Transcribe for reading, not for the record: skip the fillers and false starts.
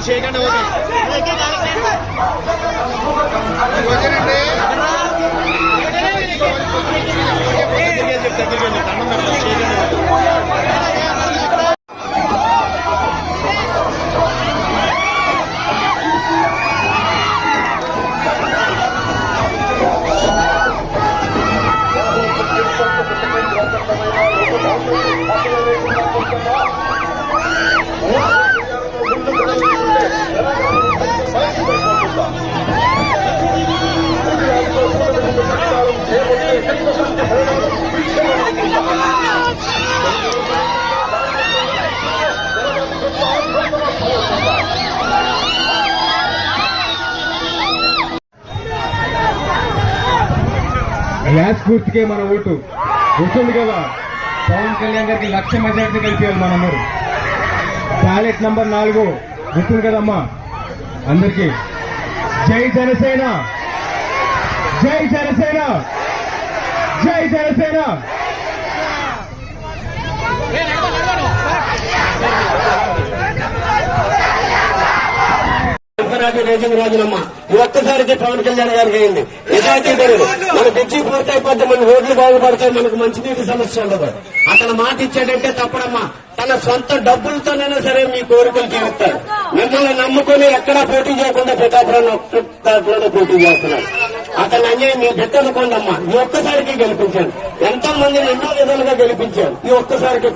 చేయకండి గ్యాస్ పూర్తికే మన ఓటు గుర్తుంది కదా. పవన్ కళ్యాణ్ గారికి 1,00,000 మెజార్టీ కలిపేయాలి మనందరూ. బ్యాలెట్ నంబర్ 4 గుర్తుంది కదమ్మా అందరికీ. జై జనసేన, జై జనసేన, జై జనసేన. రాజునమ్మ ఈ ఒక్కసారికి పవన్ కళ్యాణ్ గారికి అయింది. నిజాయితీ పరుడు. మన బ్రిడ్జి పూర్తయిపోతే మన రోడ్లు బాగుపడతాయి, మనకు మంచినీటి సమస్య ఉండదు. అతను మాట ఇచ్చాడంటే తప్పడమ్మా. తన సొంత డబ్బులతోనైనా సరే మీ కోరికలు తీరుస్తారు. మిమ్మల్ని నమ్ముకుని ఎక్కడా పోటీ చేయకుండా పిఠాపురంలో పోటీ చేస్తున్నారు. అతను అన్యాయం మీ బిడ్డ అనుకోండమ్మా. ఈ ఒక్కసారికి గెలిపించాను. ఎంతో మందిని ఎన్నో విధాలుగా గెలిపించాను. ఈ ఒక్కసారికి